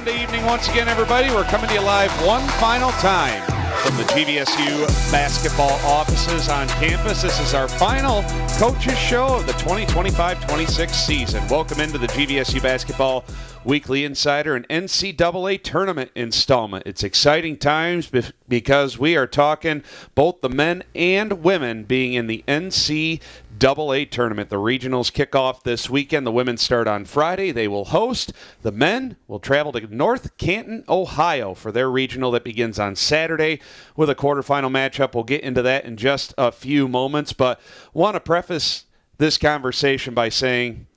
Sunday evening once again, everybody. We're coming to you live one final time from the GVSU basketball offices on campus. This is our final coaches show of the 2025-26 season. Welcome into the GVSU Basketball Weekly Insider and NCAA Tournament installment. It's exciting times because we are talking both the men and women being in the NCAA Tournament. The regionals kick off this weekend. The women start on Friday. They will host. The men will travel to North Canton, Ohio for their regional that begins on Saturday with a quarterfinal matchup. We'll get into that in just a few moments, but want to preface this conversation by saying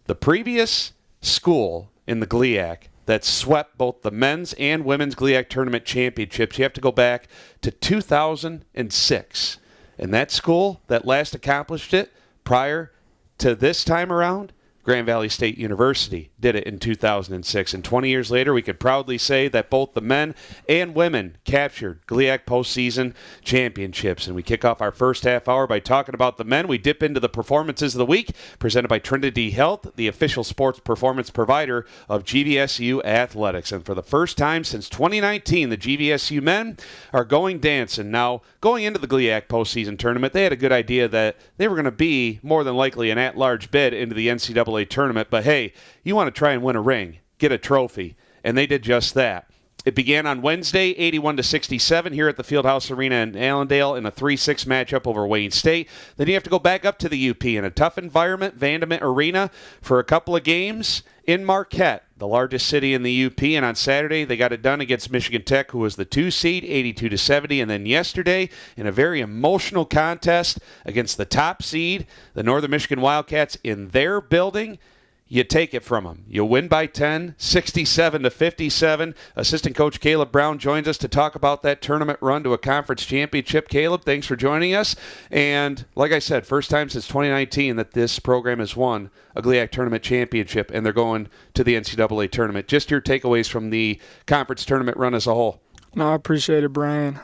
the previous school in the GLIAC that swept both the men's and women's GLIAC tournament championships, you have to go back to 2006. And that school that last accomplished it prior to this time around, Grand Valley State University did it in 2006. And 20 years later, we could proudly say that both the men and women captured GLIAC postseason championships. And we kick off our first half hour by talking about the men. We dip into the performances of the week, presented by Trinity Health, the official sports performance provider of GVSU Athletics. And for the first time since 2019, the GVSU men are going dancing. Now, going into the GLIAC postseason tournament, they had a good idea that they were going to be more than likely an at-large bid into the NCAA tournament, but hey, you want to try and win a ring, get a trophy, and they did just that. It began on Wednesday, 81-67 here at the Fieldhouse Arena in Allendale in a 3-6 matchup over Wayne State. Then you have to go back up to the UP in a tough environment, Vandement Arena, for a couple of games in Marquette, the largest city in the UP. And on Saturday, they got it done against Michigan Tech, who was the 2 seed, 82-70. And then yesterday, in a very emotional contest against the top seed, the Northern Michigan Wildcats in their building, you take it from them. You win by 10, 67-57. Assistant Coach Caleb Brown joins us to talk about that tournament run to a conference championship. Caleb, thanks for joining us. And like I said, first time since 2019 that this program has won a GLIAC tournament championship, and they're going to the NCAA tournament. Just your takeaways from the conference tournament run as a whole. No, I appreciate it, Brian.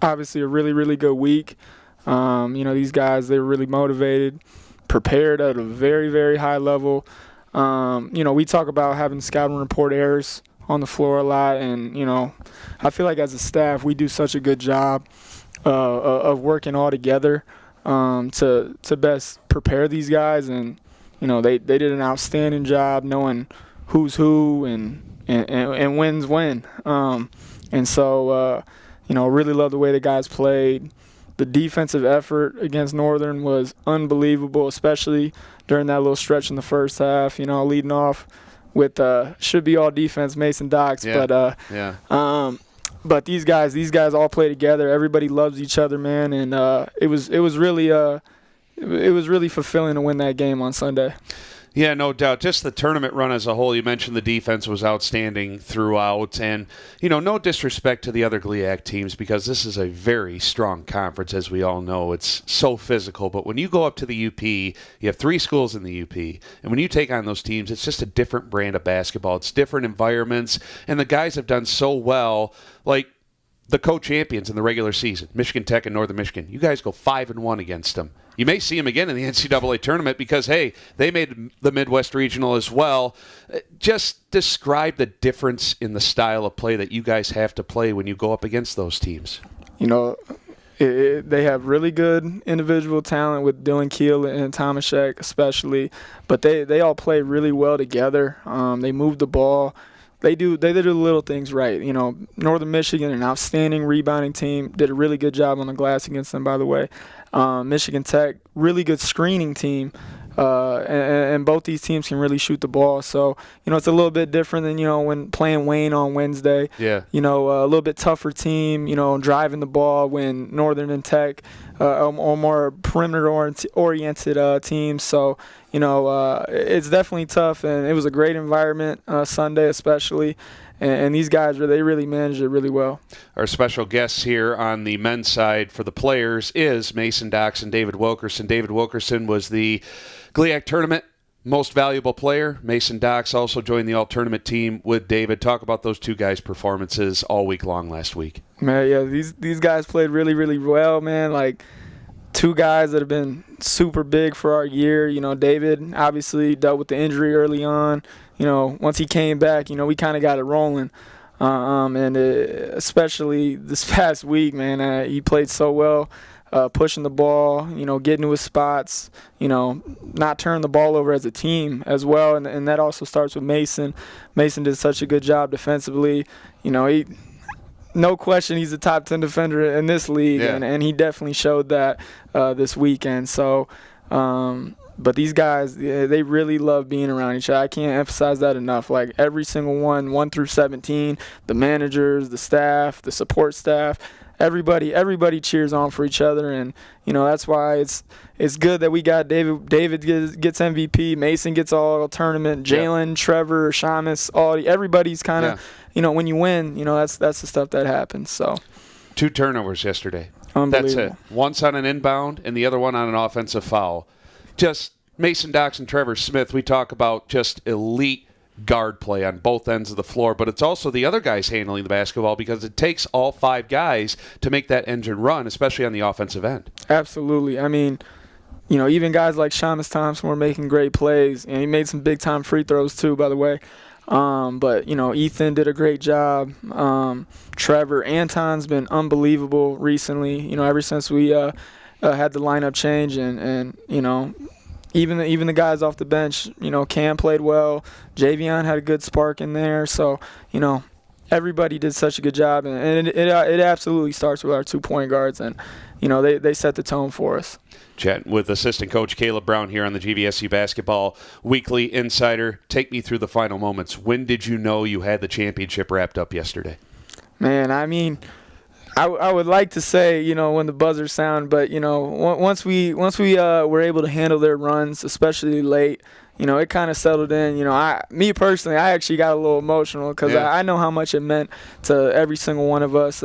Obviously a really, really good week. These guys, they were really motivated, prepared at a very, very high level. We talk about having scouting report errors on the floor a lot, and, I feel like as a staff we do such a good job of working all together to best prepare these guys, and, they did an outstanding job knowing who's who and wins when. Really love the way the guys played. The defensive effort against Northern was unbelievable, especially during that little stretch in the first half, leading off with should be all defense, Mason Docks. Yeah. But these guys all play together. Everybody loves each other, man, and it was really fulfilling to win that game on Sunday. Yeah, no doubt. Just the tournament run as a whole, you mentioned the defense was outstanding throughout. And, no disrespect to the other GLIAC teams because this is a very strong conference, as we all know. It's so physical. But when you go up to the UP, you have 3 schools in the UP. And when you take on those teams, it's just a different brand of basketball. It's different environments. And the guys have done so well. Like the co-champions in the regular season, Michigan Tech and Northern Michigan. You guys go 5-1 against them. You may see them again in the NCAA tournament because, hey, they made the Midwest Regional as well. Just describe the difference in the style of play that you guys have to play when you go up against those teams. They have really good individual talent with Dylan Keel and Tomaszek especially, but they all play really well together. They move the ball. They do the little things right. Northern Michigan, an outstanding rebounding team, did a really good job on the glass against them, by the way. Michigan Tech, really good screening team. And both these teams can really shoot the ball. So, it's a little bit different than, when playing Wayne on Wednesday. Yeah. A little bit tougher team, driving the ball when Northern and Tech are more perimeter-oriented teams. So, it's definitely tough, and it was a great environment Sunday especially. And these guys, they really managed it really well. Our special guests here on the men's side for the players is Mason Docks and David Wilkerson. David Wilkerson was the GLIAC tournament most valuable player. Mason Docks also joined the all-tournament team with David. Talk about those two guys' performances all week long last week. Man, yeah, these guys played really, really well, man. Like, two guys that have been super big for our year. David obviously dealt with the injury early on. once he came back, we kind of got it rolling. And especially this past week, man, he played so well, pushing the ball, getting to his spots, not turning the ball over as a team as well. And that also starts with Mason. Mason did such a good job defensively. No question he's a top 10 defender in this league, and he definitely showed that this weekend. So, but these guys, they really love being around each other. I can't emphasize that enough. Like every single 1 through 17, the managers, the staff, the support staff, everybody cheers on for each other, and that's why it's good that we got David gets MVP, Mason gets all tournament, Jalen, Trevor, Shamus, everybody's kind of when you win, that's the stuff that happens. So 2 turnovers yesterday. Unbelievable. That's it. Once on an inbound and the other one on an offensive foul. Just Mason Dox and Trevor Smith, we talk about just elite guard play on both ends of the floor, but it's also the other guys handling the basketball because it takes all 5 guys to make that engine run, especially on the offensive end. Absolutely. I mean, even guys like Shamus Thompson were making great plays, and he made some big-time free throws too, by the way. But, Ethan did a great job. Trevor, Anton's been unbelievable recently, ever since we had the lineup change, and even the guys off the bench, Cam played well. Javion had a good spark in there. So, everybody did such a good job, and it absolutely starts with our 2-point guards, and they set the tone for us. Chatting with assistant coach Caleb Brown here on the GVSU Basketball Weekly Insider. Take me through the final moments. When did you know you had the championship wrapped up yesterday? Man, I mean, I would like to say, when the buzzer sound, but, once we were able to handle their runs, especially late, it kind of settled in. Me personally, I actually got a little emotional because I know how much it meant to every single one of us,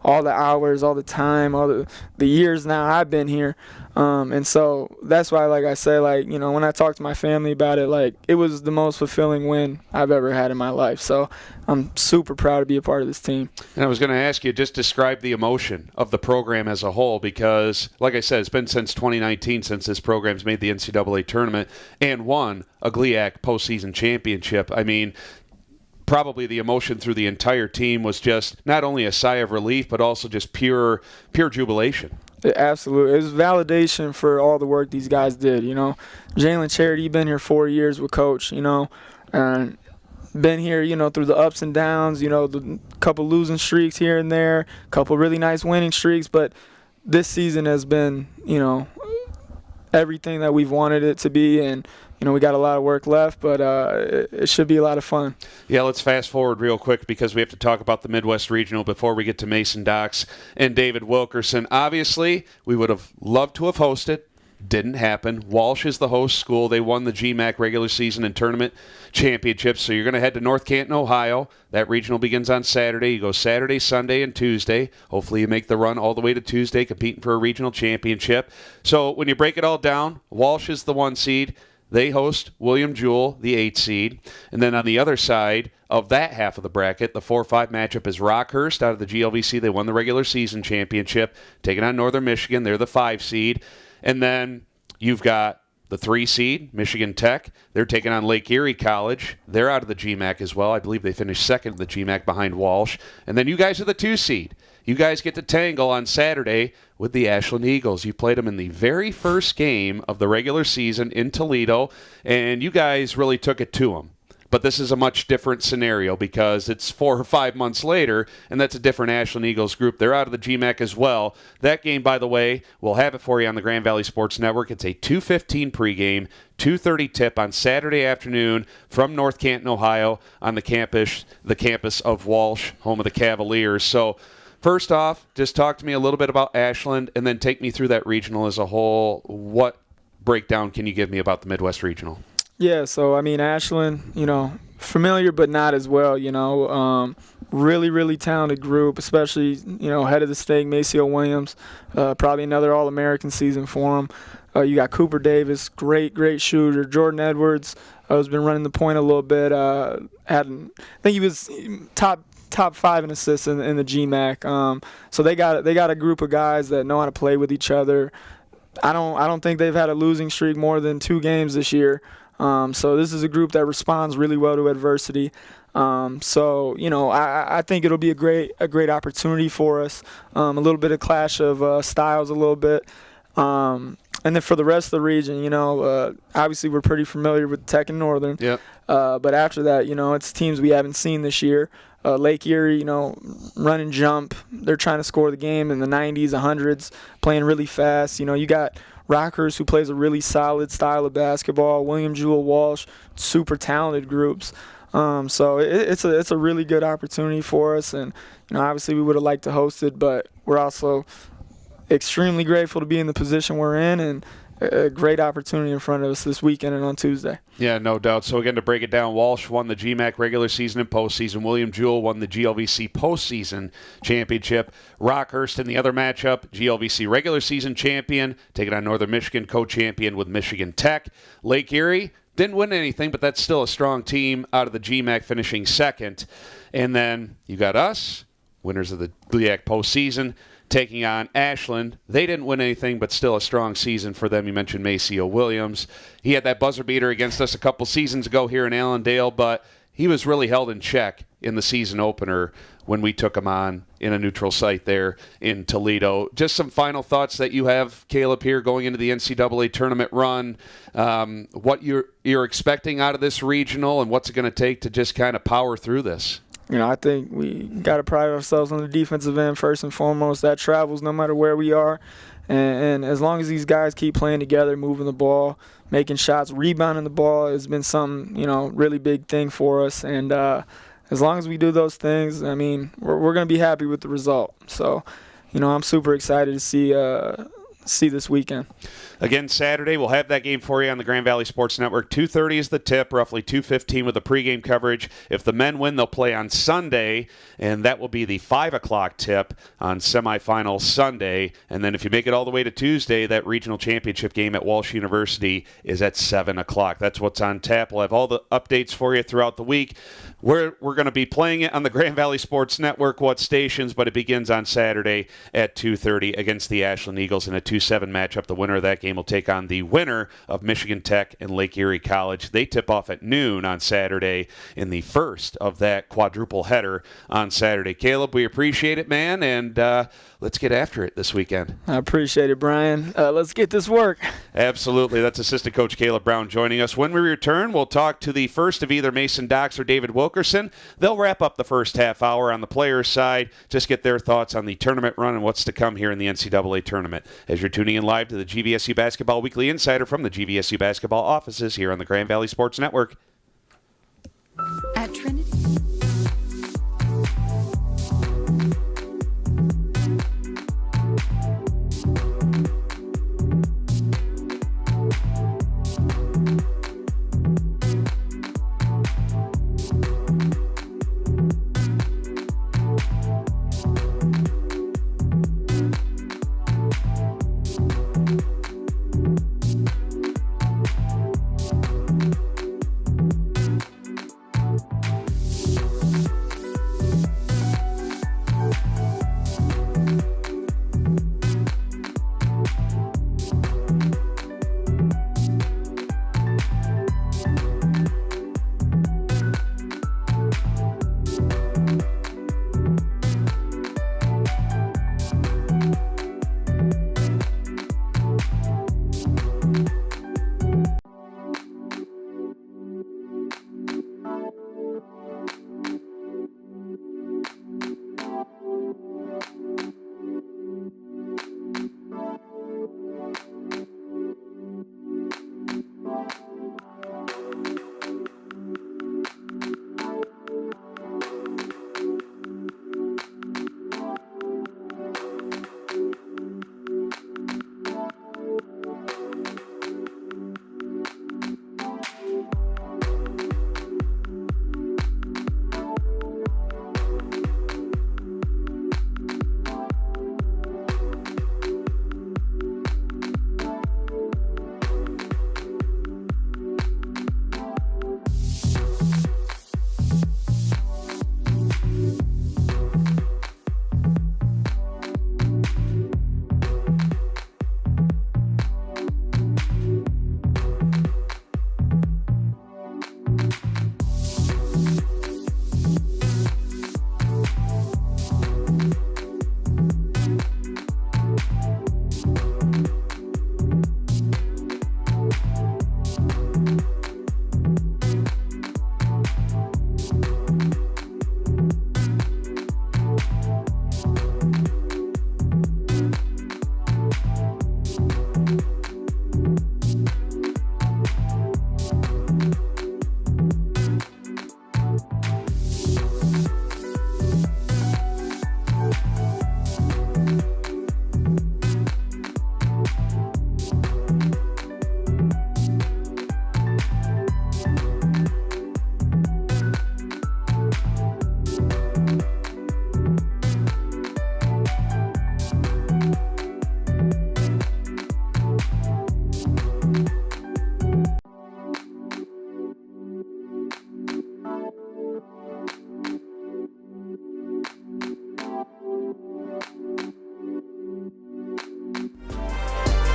all the hours, all the time, all the years now I've been here. And so that's why, like I say, when I talk to my family about it, it was the most fulfilling win I've ever had in my life. So I'm super proud to be a part of this team. And I was going to ask you, just describe the emotion of the program as a whole, because, like I said, it's been since 2019 since this program's made the NCAA tournament and won a GLIAC postseason championship. I mean, probably the emotion through the entire team was just not only a sigh of relief, but also just pure jubilation. Absolutely. It was validation for all the work these guys did. Jalen Charity, been here 4 years with Coach, and been here, through the ups and downs, the couple losing streaks here and there, couple really nice winning streaks. But this season has been, everything that we've wanted it to be, and we got a lot of work left, but it should be a lot of fun. Yeah, let's fast forward real quick because we have to talk about the Midwest Regional before we get to Mason Dox and David Wilkerson. Obviously, we would have loved to have hosted. Didn't happen. Walsh is the host school. They won the GMAC regular season and tournament championships. So you're going to head to North Canton, Ohio. That regional begins on Saturday. You go Saturday, Sunday, and Tuesday. Hopefully you make the run all the way to Tuesday, competing for a regional championship. So when you break it all down, Walsh is the 1 seed. They host William Jewell, the 8 seed. And then on the other side of that half of the bracket, the 4-5 matchup is Rockhurst out of the GLVC. They won the regular season championship, taking on Northern Michigan. They're the 5 seed. And then you've got the 3 seed, Michigan Tech. They're taking on Lake Erie College. They're out of the GMAC as well. I believe they finished second in the GMAC behind Walsh. And then you guys are the 2 seed. You guys get to tangle on Saturday with the Ashland Eagles. You played them in the very first game of the regular season in Toledo, and you guys really took it to them. But this is a much different scenario because it's 4 or 5 months later, and that's a different Ashland Eagles group. They're out of the GMAC as well. That game, by the way, we'll have it for you on the Grand Valley Sports Network. It's a 2:15 pregame, 2:30 tip on Saturday afternoon from North Canton, Ohio, on the campus of Walsh, home of the Cavaliers. So first off, just talk to me a little bit about Ashland, and then take me through that regional as a whole. What breakdown can you give me about the Midwest Regional? Yeah, so, Ashland, familiar but not as well, really, really talented group, especially, head of the state, Maceo Williams, probably another All-American season for him. You got Cooper Davis, great shooter. Jordan Edwards has been running the point a little bit. I think he was top 5 in assists in the GMAC. So they got a group of guys that know how to play with each other. I don't think they've had a losing streak more than 2 games this year. So this is a group that responds really well to adversity. So I think it'll be a great opportunity for us. A little bit of clash of styles, a little bit. And then for the rest of the region, obviously we're pretty familiar with Tech and Northern. Yep. But after that, it's teams we haven't seen this year. Lake Erie, run and jump. They're trying to score the game in the 90s, 100s, playing really fast. You got Rockers, who plays a really solid style of basketball. William Jewell Walsh, super talented groups. So it's a really good opportunity for us. And, obviously we would have liked to host it, but we're also extremely grateful to be in the position we're in, and a great opportunity in front of us this weekend and on Tuesday. Yeah, no doubt. So again, to break it down, Walsh won the GMAC regular season and postseason. William Jewell won the GLVC postseason championship. Rockhurst in the other matchup, GLVC regular season champion, taking on Northern Michigan, co-champion with Michigan Tech. Lake Erie didn't win anything, but that's still a strong team out of the GMAC, finishing second. And then you got us, winners of the GLIAC postseason, taking on Ashland. They didn't win anything, but still a strong season for them. You mentioned Maceo Williams. He had that buzzer beater against us a couple seasons ago here in Allendale, but he was really held in check in the season opener when we took him on in a neutral site there in Toledo. Just some final thoughts that you have, Caleb, here going into the NCAA tournament run, what you're expecting out of this regional, and what's it going to take to just kind of power through this? I think we got to pride ourselves on the defensive end first and foremost. That travels no matter where we are. And as long as these guys keep playing together, moving the ball, making shots, rebounding the ball has been some, really big thing for us. And as long as we do those things, we're going to be happy with the result. So, I'm super excited to see this weekend. Again, Saturday, we'll have that game for you on the Grand Valley Sports Network. 2:30 is the tip, roughly 2:15 with the pregame coverage. If the men win, they'll play on Sunday, and that will be the 5 o'clock tip on semifinal Sunday. And then if you make it all the way to Tuesday, that regional championship game at Walsh University is at 7 o'clock. That's what's on tap. We'll have all the updates for you throughout the week. We're going to be playing it on the Grand Valley Sports Network, what stations, but it begins on Saturday at 2:30 against the Ashland Eagles in a 2-7 matchup. The winner of that game will take on the winner of Michigan Tech and Lake Erie College. They tip off at noon on Saturday in the first of that quadruple header on Saturday. Caleb, we appreciate it, man, and let's get after it this weekend. I appreciate it, Brian. Let's get this work. Absolutely. That's assistant coach Caleb Brown joining us. When we return, we'll talk to the first of either Mason Docks or David Wilkerson. They'll wrap up the first half hour on the players' side, just get their thoughts on the tournament run and what's to come here in the NCAA tournament. As you're tuning in live to the GVSU Basketball Weekly Insider from the GVSU Basketball offices here on the Grand Valley Sports Network. At Trinity.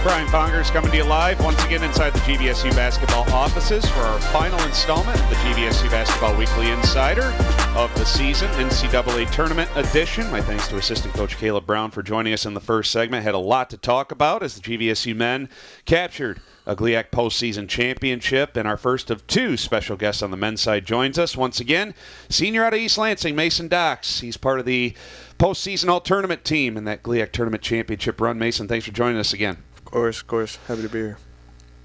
Brian Fongers coming to you live once again inside the GVSU basketball offices for our final installment of the GVSU Basketball Weekly Insider of the season, NCAA Tournament Edition. My thanks to assistant coach Caleb Brown for joining us in the first segment. Had a lot to talk about as the GVSU men captured a GLIAC postseason championship, and our first of two special guests on the men's side joins us once again. Senior out of East Lansing, Mason Docks. He's part of the postseason all-tournament team in that GLIAC tournament championship run. Mason, thanks for joining us again. Of course. Happy to be here.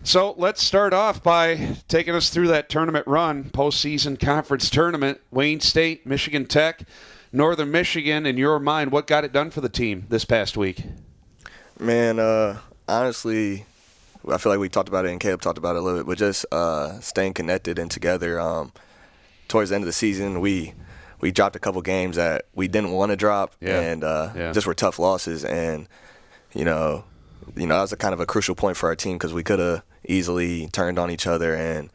So let's start off by taking us through that tournament run, postseason conference tournament. Wayne State, Michigan Tech, Northern Michigan. In your mind, what got it done for the team this past week? Man, honestly, I feel like we talked about it and Caleb talked about it a little bit, but just staying connected and together. Towards the end of the season, we dropped a couple games that we didn't want to drop, and just were tough losses. And, that was a kind of a crucial point for our team because we could have easily turned on each other and,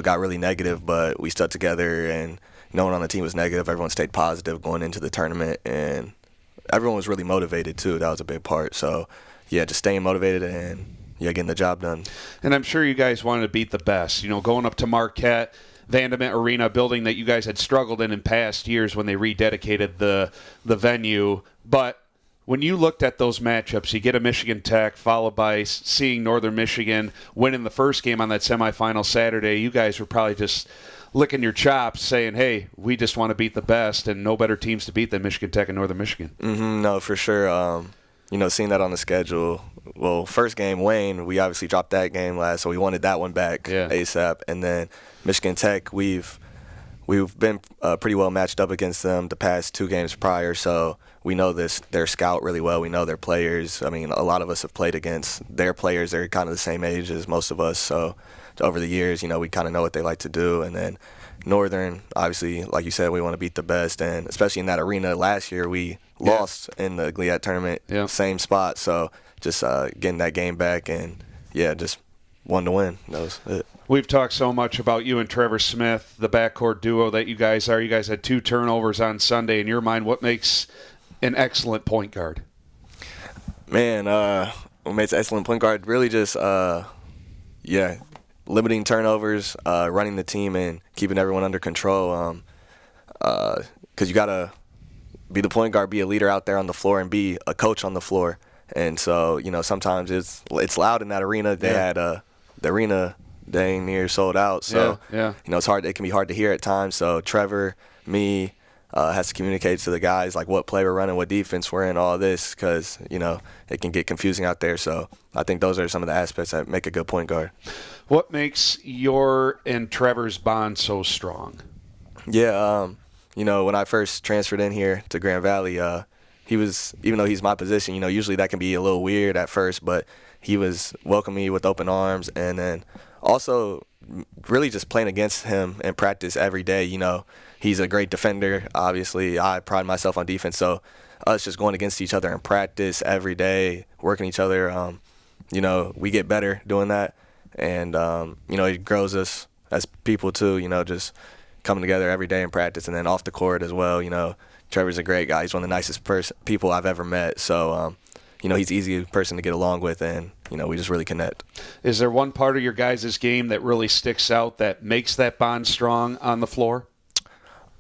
got really negative, but we stuck together and no one on the team was negative. Everyone stayed positive going into the tournament, and everyone was really motivated too. That was a big part. So, just staying motivated and, getting the job done. And I'm sure you guys wanted to beat the best. Going up to Marquette, Vandement Arena, building that you guys had struggled in past years when they rededicated the venue. But when you looked at those matchups, you get a Michigan Tech followed by seeing Northern Michigan winning the first game on that semifinal Saturday. You guys were probably just licking your chops saying, hey, we just want to beat the best, and no better teams to beat than Michigan Tech and Northern Michigan. No, for sure. Seeing that on the schedule. Well, first game, Wayne, we obviously dropped that game last, so we wanted that one back ASAP. And then Michigan Tech, we've been pretty well matched up against them the past two games prior, so we know their scout really well. We know their players. I mean, a lot of us have played against their players. They're kind of the same age as most of us, so over the years, we kind of know what they like to do. And then Northern, obviously, like you said, we want to beat the best, and especially in that arena last year, we lost in the GLIAC tournament, same spot. So just getting that game back and, just wanted to win. That was it. We've talked so much about you and Trevor Smith, the backcourt duo that you guys are. You guys had 2 turnovers on Sunday. In your mind, what makes an excellent point guard? Man, what makes an excellent point guard? Really just, limiting turnovers, running the team, and keeping everyone under control. Because you got to be the point guard, be a leader out there on the floor, and be a coach on the floor. And so, sometimes it's loud in that arena. They had the arena dang near sold out. So, it's hard. It can be hard to hear at times. So Trevor, me, has to communicate to the guys like what play we're running, what defense we're in, all this, because, it can get confusing out there. So I think those are some of the aspects that make a good point guard. What makes your and Trevor's bond so strong? When I first transferred in here to Grand Valley, even though he's my position, usually that can be a little weird at first, but he was welcoming me with open arms. And then also really just playing against him in practice every day. He's a great defender. Obviously, I pride myself on defense. So us just going against each other in practice every day, working each other, we get better doing that. And, it grows us as people too, just coming together every day in practice and then off the court as well. Trevor's a great guy. He's one of the nicest people I've ever met. So, he's an easy person to get along with, and, we just really connect. Is there one part of your guys' game that really sticks out that makes that bond strong on the floor?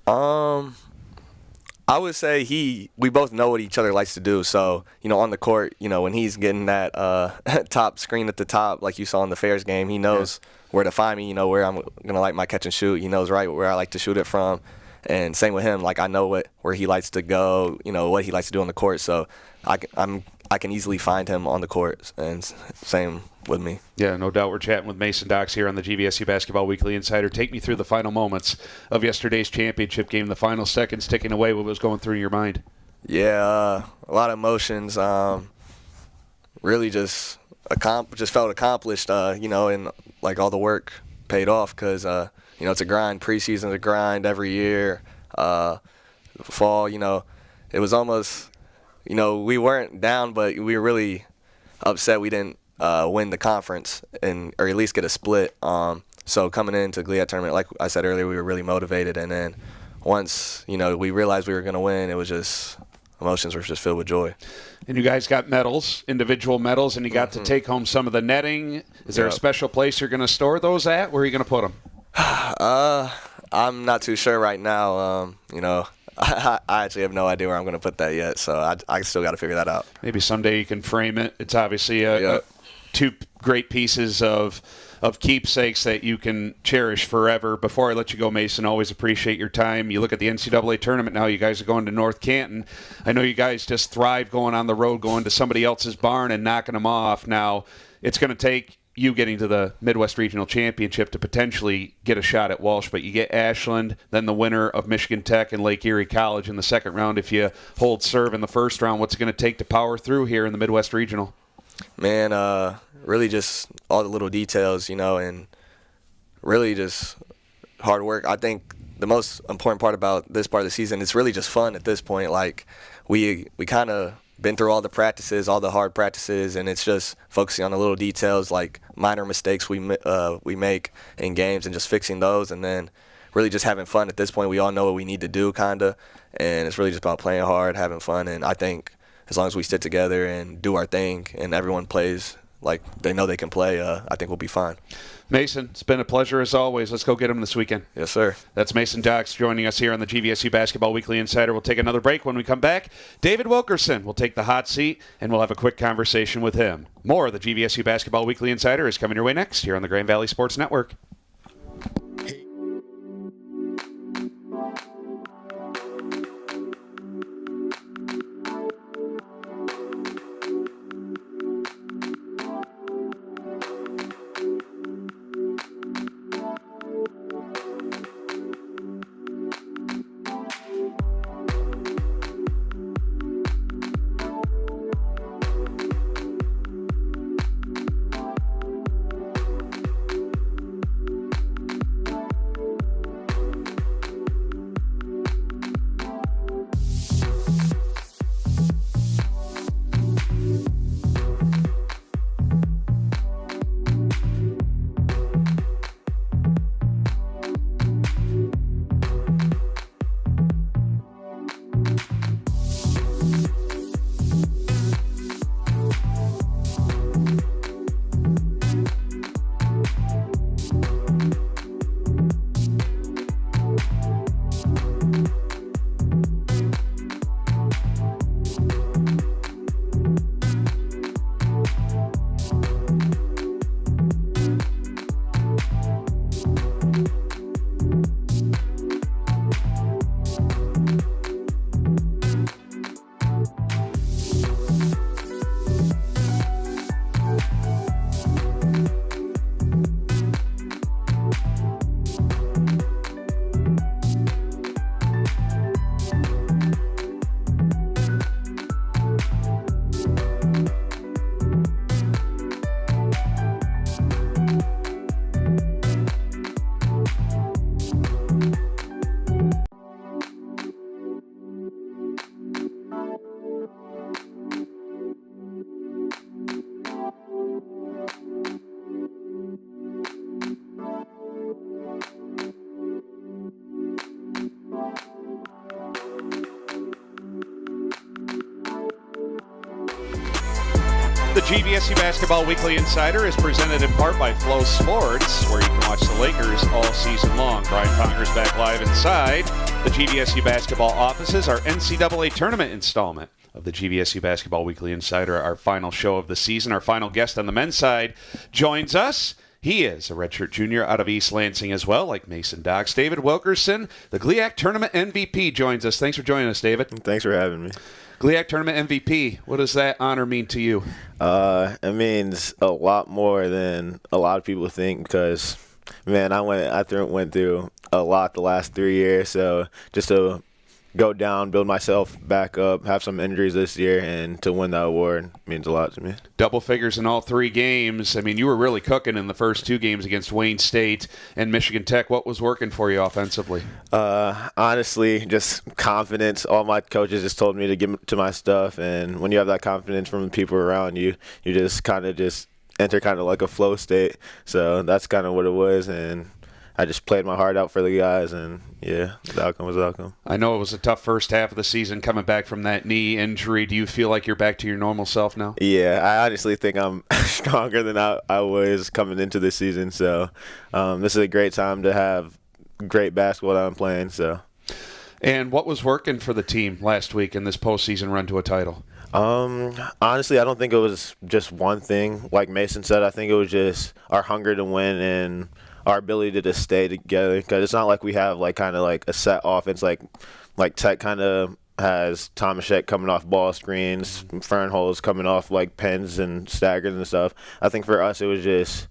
I would say we both know what each other likes to do. So, on the court, when he's getting that top screen at the top, like you saw in the Fairs game, he knows where to find me, where I'm going to like my catch and shoot. He knows right where I like to shoot it from. And same with him. Like, I know where he likes to go, what he likes to do on the court. So I can easily find him on the court, and same with me. Yeah, no doubt. We're chatting with Mason Docks here on the GVSU Basketball Weekly Insider. Take me through the final moments of yesterday's championship game, the final seconds ticking away. What was going through your mind? A lot of emotions. Really just felt accomplished, and like all the work paid off because, it's a grind. Preseason's a grind every year. Fall, it was almost, we weren't down, but we were really upset we didn't win the conference or at least get a split. So coming into the GLIAC tournament, like I said earlier, we were really motivated. And then once, we realized we were going to win, it was just emotions were just filled with joy. And you guys got medals, individual medals, and you got to take home some of the netting. Is there a special place you're going to store those at? Where are you going to put them? I'm not too sure right now. I actually have no idea where I'm going to put that yet, so I still got to figure that out. Maybe someday you can frame it. It's obviously two great pieces of keepsakes that you can cherish forever. Before I let you go, Mason, always appreciate your time. You look at the NCAA tournament now. You guys are going to North Canton. I know you guys just thrive going on the road, going to somebody else's barn and knocking them off. Now, it's going to take you getting to the Midwest Regional Championship to potentially get a shot at Walsh, but you get Ashland, then the winner of Michigan Tech and Lake Erie College in the second round. If you hold serve in the first round, what's it going to take to power through here in the Midwest Regional? Man, really just all the little details, and really just hard work. I think the most important part about this part of the season, it's really just fun at this point. Like, we kind of been through all the practices, all the hard practices, and it's just focusing on the little details, like minor mistakes we make in games and just fixing those, and then really just having fun at this point. We all know what we need to do, kind of, and it's really just about playing hard, having fun, and I think as long as we sit together and do our thing and everyone plays like they know they can play, I think we'll be fine. Mason, it's been a pleasure as always. Let's go get him this weekend. Yes, sir. That's Mason Docks joining us here on the GVSU Basketball Weekly Insider. We'll take another break. When we come back, David Wilkerson will take the hot seat, and we'll have a quick conversation with him. More of the GVSU Basketball Weekly Insider is coming your way next here on the Grand Valley Sports Network. The GVSU Basketball Weekly Insider is presented in part by Flow Sports, where you can watch the Lakers all season long. Brian Fongers back live inside the GVSU Basketball offices, our NCAA tournament installment of the GVSU Basketball Weekly Insider, our final show of the season. Our final guest on the men's side joins us. He is a redshirt junior out of East Lansing as well, like Mason Docks. David Wilkerson, the GLIAC Tournament MVP, joins us. Thanks for joining us, David. Thanks for having me. GLIAC Tournament MVP, what does that honor mean to you? It means a lot more than a lot of people think because, man, I went through a lot the last 3 years. So just to go down, build myself back up, have some injuries this year, and to win that award means a lot to me. Double figures in all 3 games. I mean, you were really cooking in the first 2 games against Wayne State and Michigan Tech. What was working for you offensively? Honestly, just confidence. All my coaches just told me to get to my stuff, and when you have that confidence from the people around you, you just kind of just enter kind of like a flow state. So that's kind of what it was, and I just played my heart out for the guys, and yeah, the outcome was the outcome. I know it was a tough first half of the season coming back from that knee injury. Do you feel like you're back to your normal self now? Yeah, I honestly think I'm stronger than I was coming into this season. So this is a great time to have great basketball that I'm playing. So. And what was working for the team last week in this postseason run to a title? Honestly, I don't think it was just one thing. Like Mason said, I think it was just our hunger to win and our ability to just stay together. Because it's not like we have like kind of like a set offense. Like Tech kind of has Tomaszek coming off ball screens, Fernholz coming off like pens and staggers and stuff. I think for us it was just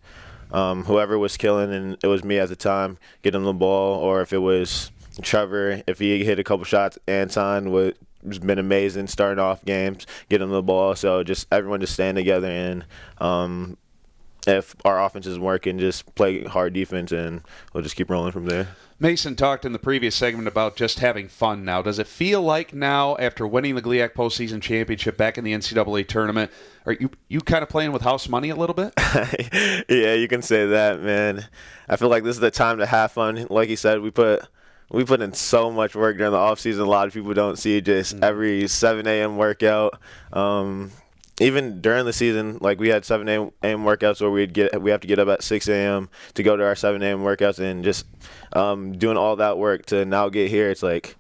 whoever was killing, and it was me at the time, getting the ball, or if it was Trevor, if he hit a couple shots, Anton has been amazing starting off games, getting the ball. So just everyone just staying together, and if our offense isn't working, just play hard defense, and we'll just keep rolling from there. Mason talked in the previous segment about just having fun now. Does it feel like now, after winning the GLIAC postseason championship back in the NCAA tournament, are you kind of playing with house money a little bit? Yeah, you can say that, man. I feel like this is the time to have fun. Like you said, we put in so much work during the offseason. A lot of people don't see just every 7 a.m. workout. Even during the season, like we had 7 a.m. workouts where we have to get up at 6 a.m. to go to our 7 a.m. workouts, and just doing all that work to now get here, it's like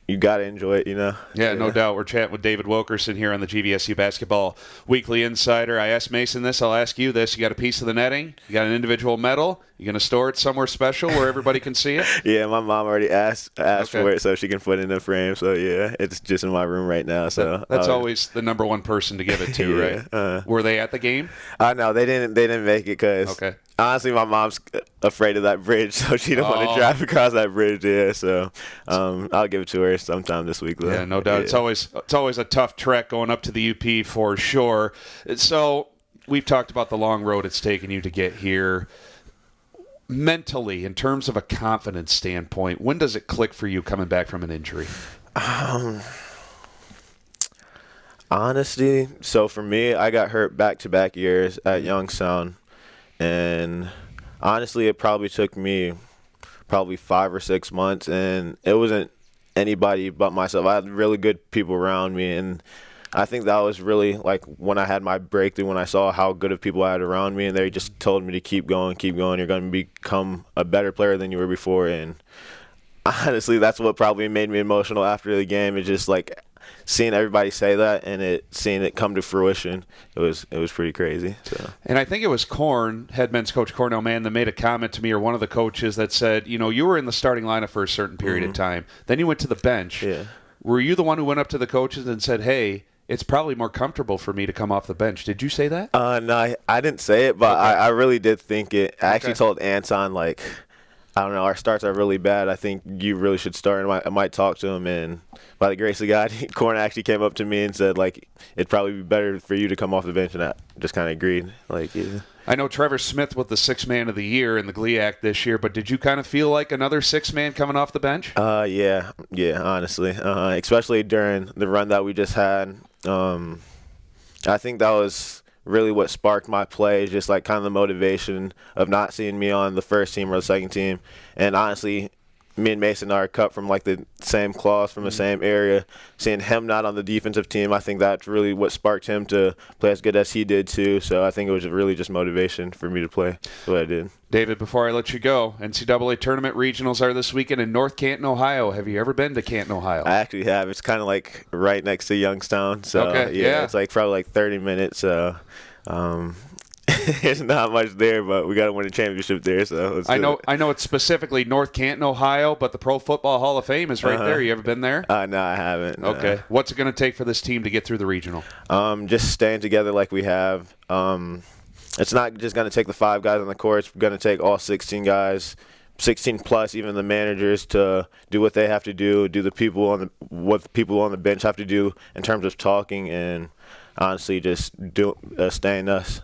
you got to enjoy it, you know? Yeah, no doubt. We're chatting with David Wilkerson here on the GVSU Basketball Weekly Insider. I asked Mason this. I'll ask you this. You got a piece of the netting? You got an individual medal? You going to store it somewhere special where everybody can see it? Yeah, my mom already asked for it so she can put it in the frame. So, yeah, it's just in my room right now. So That's always the number one person to give it to, yeah, right? Were they at the game? No, they didn't make it because honestly, my mom's afraid of that bridge, so she don't want to drive across that bridge. Yeah, so I'll give it to her sometime this week, though. Yeah, no doubt. Yeah. It's always a tough trek going up to the UP for sure. So we've talked about the long road it's taken you to get here. Mentally, in terms of a confidence standpoint, when does it click for you coming back from an injury? Honestly, so for me, I got hurt back-to-back years at Youngstown, and honestly, it probably took me 5 or 6 months, and it wasn't anybody but myself. I had really good people around me, and I think that was really like when I had my breakthrough, when I saw how good of people I had around me, and they just told me to keep going. You're going to become a better player than you were before. And honestly, that's what probably made me emotional after the game. It's just like seeing everybody say that and seeing it come to fruition. It was pretty crazy. So. And I think it was head men's coach Cornell Mann, that made a comment to me, or one of the coaches that said, you were in the starting lineup for a certain period of time. Then you went to the bench. Yeah. Were you the one who went up to the coaches and said, hey, it's probably more comfortable for me to come off the bench? Did you say that? No, I didn't say it, but I really did think it. I actually told Anton, like, I don't know, our starts are really bad. I think you really should start. And I might talk to him. And by the grace of God, Cornell actually came up to me and said, like, it'd probably be better for you to come off the bench. And I just kind of agreed. Like, yeah. I know Trevor Smith was the sixth man of the year in the GLIAC this year, but did you kind of feel like another sixth man coming off the bench? Yeah, honestly. Especially during the run that we just had. I think that was really what sparked my play, just like kind of the motivation of not seeing me on the first team or the second team. And honestly, me and Mason are cut from like the same cloth, from the same area. Seeing him not on the defensive team, I think that's really what sparked him to play as good as he did too. So I think it was really just motivation for me to play the way I did. David, before I let you go, NCAA tournament regionals are this weekend in North Canton, Ohio. Have you ever been to Canton, Ohio? I actually have. It's kind of like right next to Youngstown. So yeah, it's like probably like 30 minutes. So there's not much there, but we got to win a championship there. So I know it's specifically North Canton, Ohio, but the Pro Football Hall of Fame is right there. You ever been there? No, I haven't. No. Okay. What's it going to take for this team to get through the regional? Just staying together like we have. It's not just going to take the 5 guys on the court. It's going to take all 16 guys, 16 plus, even the managers, to do what they have to do what the people on the bench have to do in terms of talking, and honestly just staying us.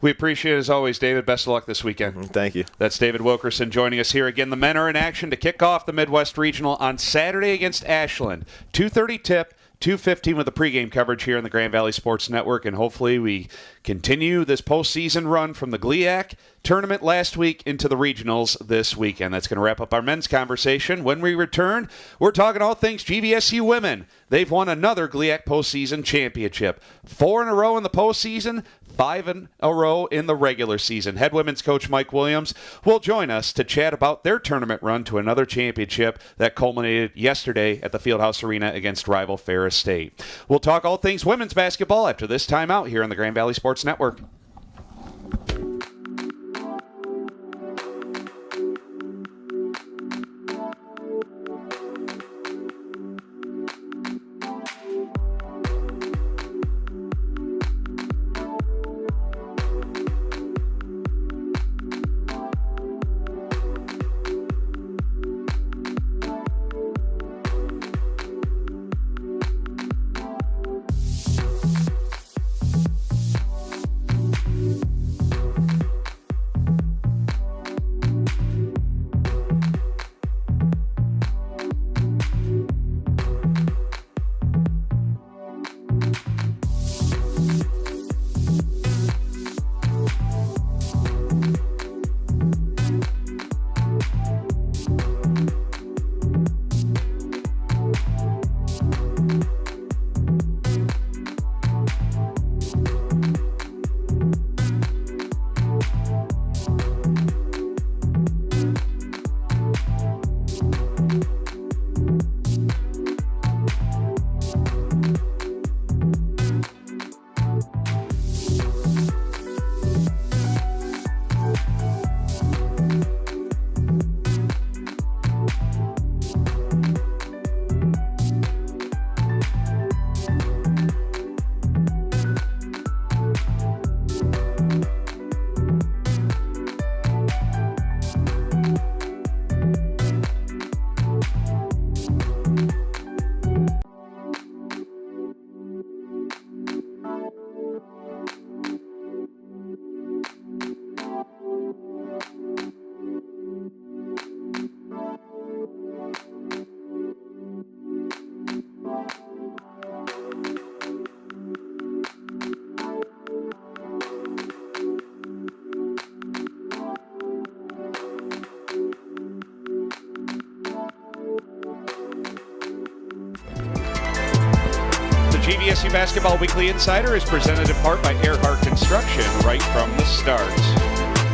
We appreciate it as always, David. Best of luck this weekend. Thank you. That's David Wilkerson joining us here again. The men are in action to kick off the Midwest Regional on Saturday against Ashland. 2:30 tip. 2:15 with the pregame coverage here on the Grand Valley Sports Network, and hopefully we continue this postseason run from the GLIAC tournament last week into the regionals this weekend. That's going to wrap up our men's conversation. When we return, we're talking all things GVSU women. They've won another GLIAC postseason championship. 4 in a row in the postseason, 5 in a row in the regular season. Head women's coach Mike Williams will join us to chat about their tournament run to another championship that culminated yesterday at the Fieldhouse Arena against rival Ferris State. We'll talk all things women's basketball after this timeout here on the Grand Valley Sports Network. GVSU Basketball Weekly Insider is presented in part by Earhart Construction, right from the start.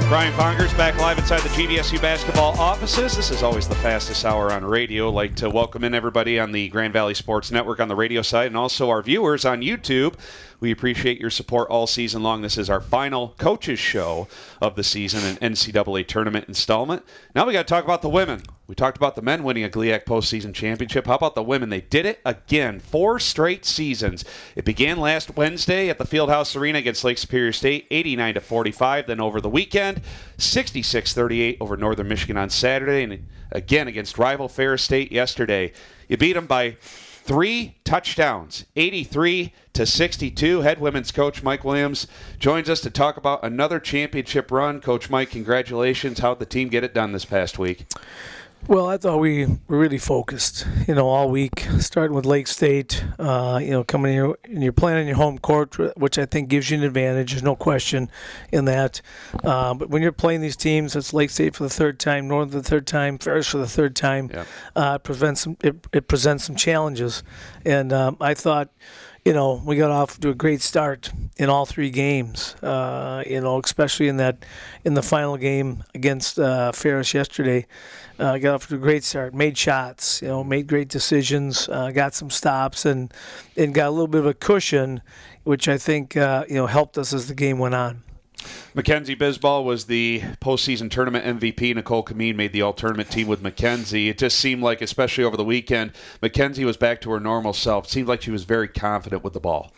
Brian Fongers back live inside the GVSU basketball offices. This is always the fastest hour on radio. I'd like to welcome in everybody on the Grand Valley Sports Network on the radio side and also our viewers on YouTube. We appreciate your support all season long. This is our final coaches show of the season, an NCAA tournament installment. Now we got to talk about the women. We talked about the men winning a GLIAC postseason championship. How about the women? They did it again. 4 straight seasons. It began last Wednesday at the Fieldhouse Arena against Lake Superior State, 89-45. Then over the weekend, 66-38 over Northern Michigan on Saturday. And again against rival Ferris State yesterday. You beat them by 3 touchdowns, 83-62. Head women's coach Mike Williams joins us to talk about another championship run. Coach Mike, congratulations. How'd the team get it done this past week? Well, I thought we were really focused, all week, starting with Lake State, coming here, and you're playing on your home court, which I think gives you an advantage. There's no question in that. But when you're playing these teams, it's Lake State for the third time, Northern for the third time, Ferris for the third time. Yeah. It presents some challenges. And I thought, we got off to a great start in all 3 games, especially in the final game against Ferris yesterday. Got off to a great start, made shots, made great decisions, got some stops, and got a little bit of a cushion, which I think, helped us as the game went on. Mackenzie Bisbal was the postseason tournament MVP. Nicole Kameen made the all-tournament team with Mackenzie. It just seemed like, especially over the weekend, Mackenzie was back to her normal self. It seemed like she was very confident with the ball.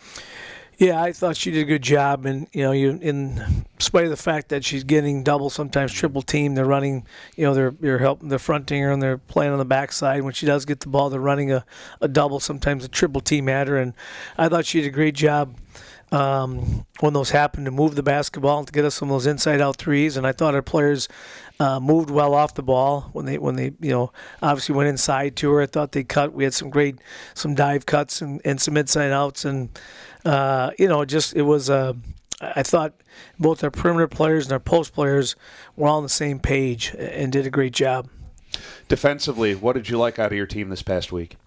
Yeah, I thought she did a good job, and in spite of the fact that she's getting double, sometimes triple team, they're running, they're helping, they're fronting her, and they're playing on the backside. When she does get the ball, they're running a double, sometimes a triple team at her, and I thought she did a great job when those happened to move the basketball and to get us some of those inside-out threes. And I thought our players moved well off the ball when they obviously went inside to her. I thought they cut. We had some dive cuts and some inside outs, and it was a I thought both our perimeter players and our post players were all on the same page and did a great job. Defensively, what did you like out of your team this past week?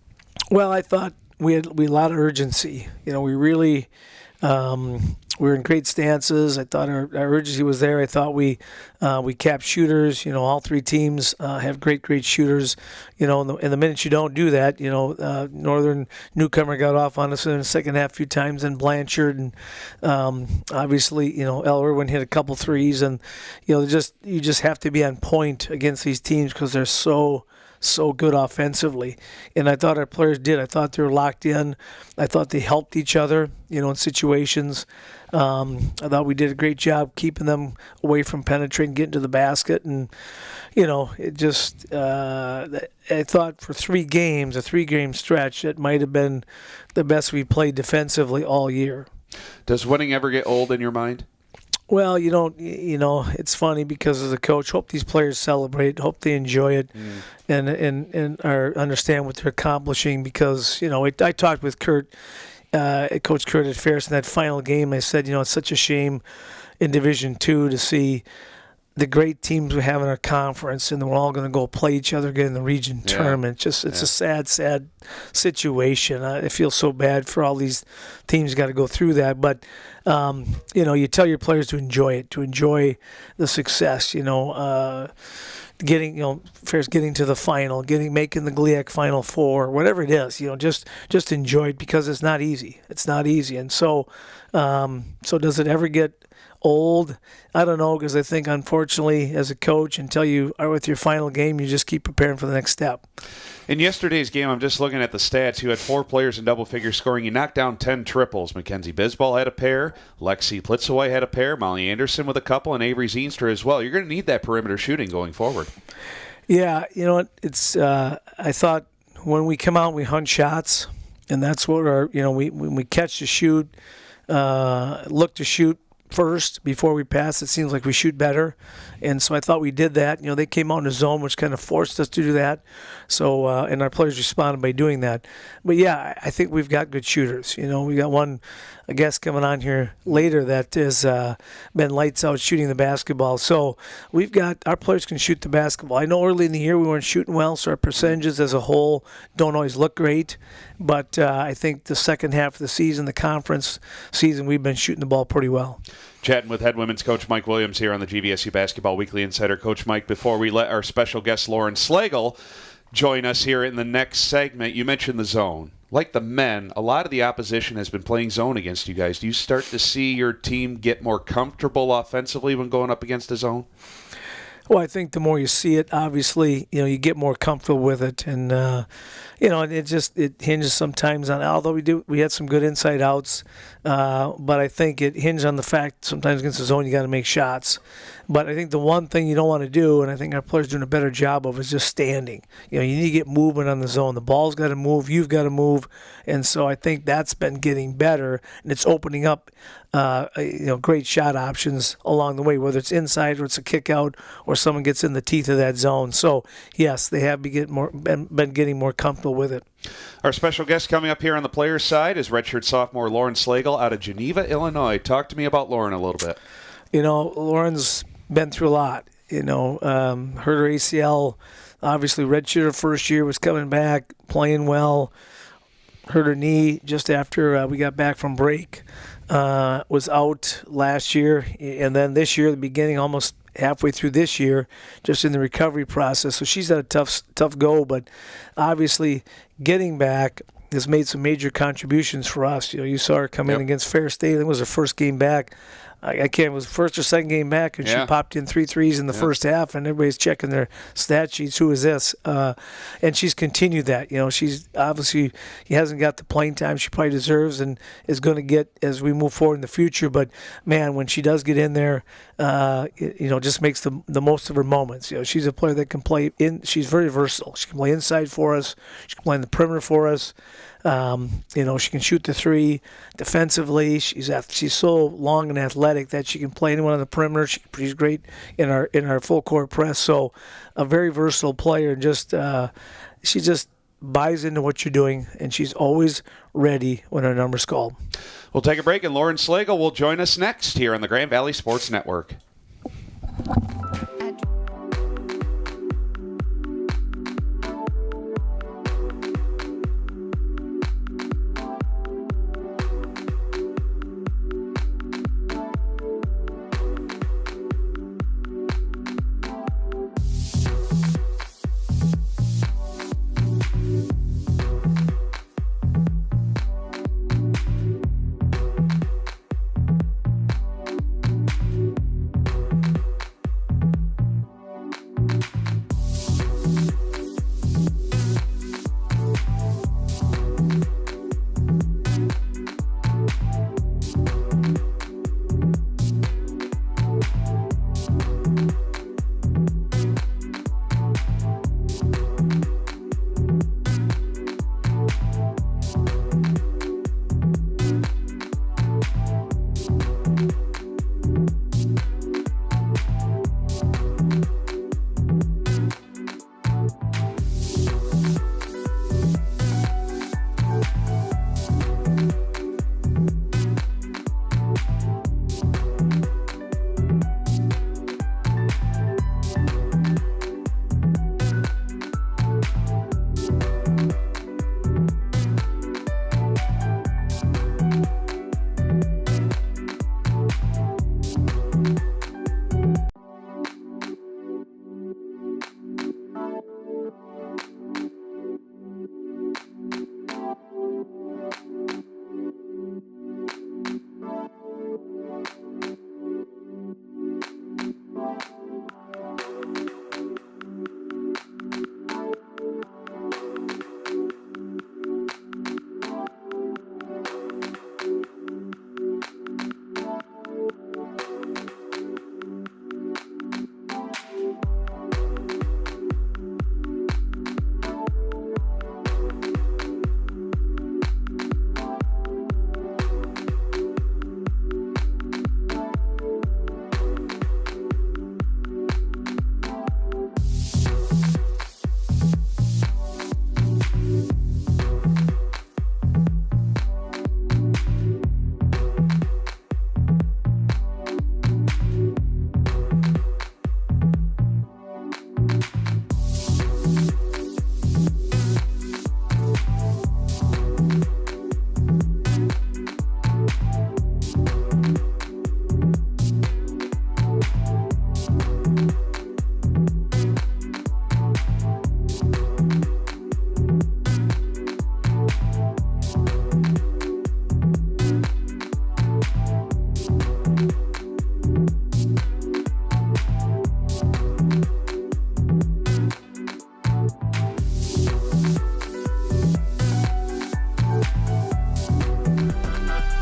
Well, I thought we had a lot of urgency. We really we were in great stances. I thought our urgency was there. I thought we capped shooters. All three teams have great shooters. And the minute you don't do that, Northern newcomer got off on us in the second half a few times, and Blanchard, and obviously, El Irwin hit a couple threes, and you just have to be on point against these teams because they're so good offensively. And I thought our players did. I thought they were locked in. I thought they helped each other, in situations. I thought we did a great job keeping them away from penetrating, getting to the basket. And, it just, I thought for 3 games, a 3-game stretch, it might have been the best we played defensively all year. Does winning ever get old in your mind? Well, it's funny because as a coach, hope these players celebrate, hope they enjoy it, and understand what they're accomplishing. Because I talked with Coach Kurt at Ferris in that final game. I said, it's such a shame in Division II to see the great teams we have in our conference, and we're all going to go play each other again in the region tournament. It's a sad situation. I feel so bad for all these teams got to go through that. But, you tell your players to enjoy it, to enjoy the success, getting to the final, making the GLIAC Final Four, whatever it is, just enjoy it because it's not easy. It's not easy. And so does it ever get old? I don't know, because I think, unfortunately, as a coach, until you are with your final game, you just keep preparing for the next step. In yesterday's game, I'm just looking at the stats. You had 4 players in double-figure scoring. You knocked down 10 triples. Mackenzie Bisbal had a pair. Lexi Plitzaway had a pair. Molly Anderson with a couple, and Avery Zeenstra as well. You're going to need that perimeter shooting going forward. Yeah, it's. I thought when we come out, we hunt shots, and that's what when we catch to shoot, look to shoot first before we pass. It seems like we shoot better, and so I thought we did that. They came out in the zone, which kind of forced us to do that. So and our players responded by doing that. But yeah, I think we've got good shooters. We got one, I guess, coming on here later that has been lights out shooting the basketball. So we've got our players can shoot the basketball. I know early in the year we weren't shooting well, so our percentages as a whole don't always look great. But I think the second half of the season, the conference season, we've been shooting the ball pretty well. Chatting with head women's coach Mike Williams here on the GVSU Basketball Weekly Insider. Coach Mike, before we let our special guest Lauren Slagle join us here in the next segment, you mentioned the zone. Like the men, a lot of the opposition has been playing zone against you guys. Do you start to see your team get more comfortable offensively when going up against the zone? Well, I think the more you see it, obviously, you get more comfortable with it, and it hinges sometimes on. Although we had some good inside outs, but I think it hinges on the fact sometimes against the zone you got to make shots. But I think the one thing you don't want to do, and I think our players are doing a better job of, is just standing. You need to get movement on the zone. The ball's got to move. You've got to move. And so I think that's been getting better, and it's opening up, great shot options along the way, whether it's inside or it's a kick out or someone gets in the teeth of that zone. So, yes, they have been getting more comfortable with it. Our special guest coming up here on the players' side is redshirt sophomore Lauren Slagle out of Geneva, Illinois. Talk to me about Lauren a little bit. Lauren's been through a lot. Hurt her ACL. Obviously, redshirt her first year, was coming back, playing well. Hurt her knee just after we got back from break. Was out last year, and then this year, the beginning, almost halfway through this year, just in the recovery process. So she's had a tough go, but obviously getting back has made some major contributions for us. You saw her come in against Fair State. I think it was her first game back. I can't. It was first or second game back, and she popped in 3 threes in the first half, and everybody's checking their stat sheets. Who is this? And she's continued that. She's obviously hasn't got the playing time she probably deserves, and is going to get as we move forward in the future. But man, when she does get in there, just makes the most of her moments. She's a player that can play in. She's very versatile. She can play inside for us. She can play in the perimeter for us. She can shoot the 3 defensively. She's so long and athletic that she can play anyone on the perimeter. She's great in our full court press. So a very versatile player, and she just buys into what you're doing, and she's always ready when our number's called. We'll take a break, and Lauren Slagle will join us next here on the Grand Valley Sports Network. At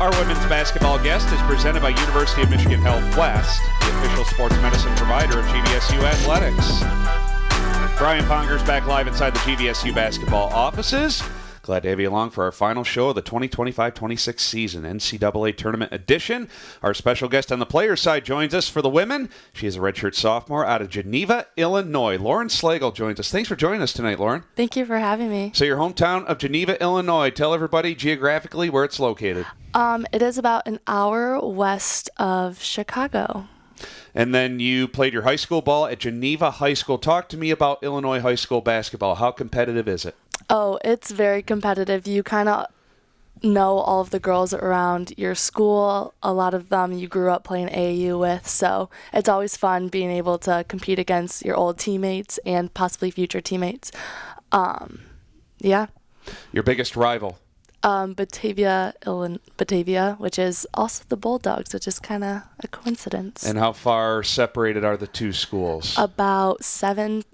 Our women's basketball guest is presented by University of Michigan Health West, the official sports medicine provider of GVSU Athletics. Brian Fongers back live inside the GVSU basketball offices. Glad to have you along for our final show of the 2025-26 season, NCAA Tournament Edition. Our special guest on the players' side joins us for the women. She is a redshirt sophomore out of Geneva, Illinois. Lauren Slagle joins us. Thanks for joining us tonight, Lauren. Thank you for having me. So your hometown of Geneva, Illinois. Tell everybody geographically where it's located. It is about an hour west of Chicago. And then you played your high school ball at Geneva High School. Talk to me about Illinois high school basketball. How competitive is it? Oh, it's very competitive. You kind of know all of the girls around your school. A lot of them you grew up playing AAU with, so it's always fun being able to compete against your old teammates and possibly future teammates. Yeah. Your biggest rival? Batavia, which is also the Bulldogs, which is kind of a coincidence. And how far separated are the two schools? About 7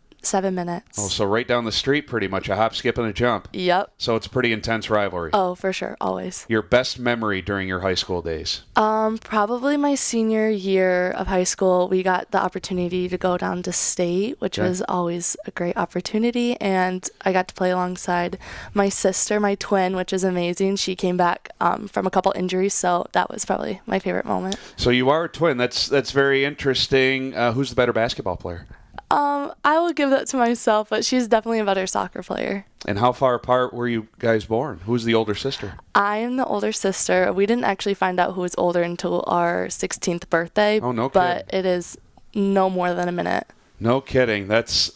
minutes. Oh, so right down the street pretty much, a hop, skip, and a jump. Yep. So it's a pretty intense rivalry. Oh, for sure, always. Your best memory during your high school days? Probably my senior year of high school. We got the opportunity to go down to state, which was always a great opportunity, and I got to play alongside my sister, my twin, which is amazing. She came back from a couple injuries, so that was probably my favorite moment. So you are a twin. That's very interesting. Who's the better basketball player? I will give that to myself, but she's definitely a better soccer player. And how far apart were you guys born? Who's the older sister? I am the older sister. We didn't actually find out who was older until our 16th birthday. Oh, no But kidding. it is no more than a minute. No kidding. That's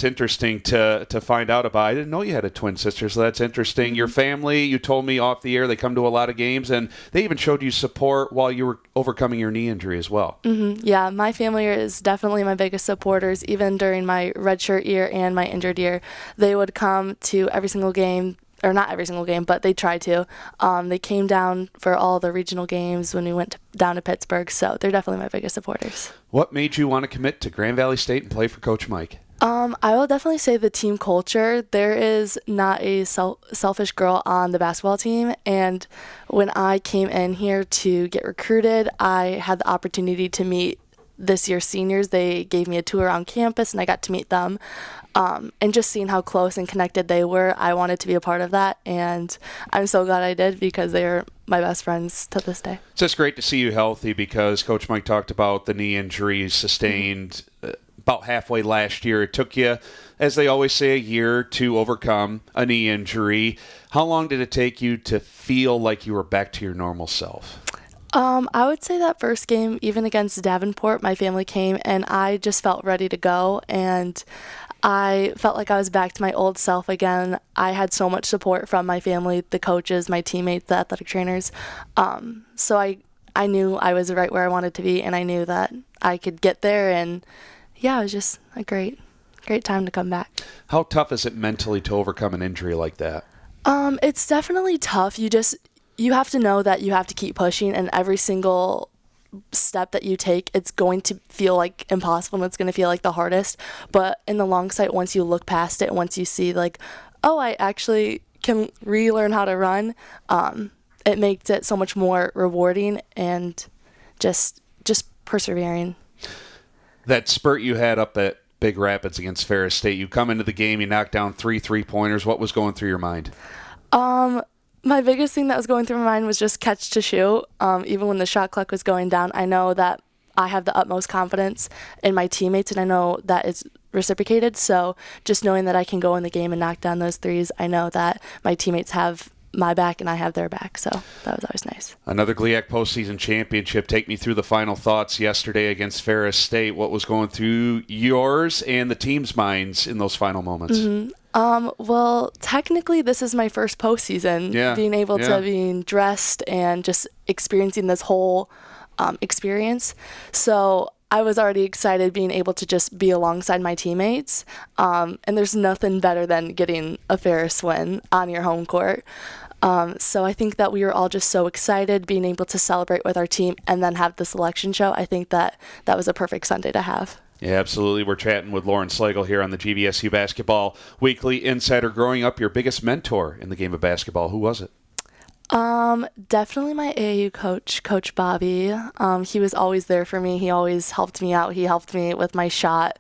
interesting to find out about. I didn't know you had a twin sister, so that's interesting. Your family, you told me off the air, they come to a lot of games, and they even showed you support while you were overcoming your knee injury as well. Yeah, my family is definitely my biggest supporters. Even during my redshirt year and my injured year, they would come to every single game. Or not every single game, but they tried to. They came down for all the regional games when we went down to Pittsburgh, so they're definitely my biggest supporters. What made you want to commit to Grand Valley State and play for Coach Mike? I will definitely say the team culture. There is not a selfish girl on the basketball team, and when I came in here to get recruited, I had the opportunity to meet this year's seniors. They gave me a tour around campus, and I got to meet them. And just seeing how close and connected they were, I wanted to be a part of that, and I'm so glad I did because they are my best friends to this day. It's just great to see you healthy because Coach Mike talked about the knee injuries sustained about halfway last year. It took you, as they always say, a year to overcome a knee injury. How long did it take you to feel like you were back to your normal self? I would say that first game, even against Davenport, my family came and I just felt ready to go, and I felt like I was back to my old self again. I had so much support from my family, the coaches, my teammates, the athletic trainers. So I knew I was right where I wanted to be, and I knew that I could get there, and yeah, it was just a great time to come back. How tough is it mentally to overcome an injury like that? It's definitely tough. You have to know that you have to keep pushing, and every single step that you take, it's going to feel like impossible and it's going to feel like the hardest. But in the long sight, once you look past it, once you see like, oh, I actually can relearn how to run, it makes it so much more rewarding and just persevering. That spurt you had up at Big Rapids against Ferris State, you come into the game, you knock down 3 3-pointers. What was going through your mind? My biggest thing that was going through my mind was just catch to shoot. Even when the shot clock was going down, I know that I have the utmost confidence in my teammates, and I know that it's reciprocated. So just knowing that I can go in the game and knock down those threes, I know that my teammates have my back and I have their back. So that was always nice. Another GLIAC postseason championship. Take me through the final thoughts yesterday against Ferris State. What was going through yours and the team's minds in those final moments? Well, technically, this is my first postseason. Yeah, being able yeah. to be dressed and just experiencing this whole experience. So I was already excited being able to just be alongside my teammates. And there's nothing better than getting a Ferris win on your home court. So I think that we were all just so excited being able to celebrate with our team and then have the selection show. I think that was a perfect Sunday to have. Yeah, absolutely. We're chatting with Lauren Slagle here on the GVSU Basketball Weekly Insider. Growing up, your biggest mentor in the game of basketball, who was it? Definitely my AAU coach, Coach Bobby. He was always there for me. He always helped me out. He helped me with my shot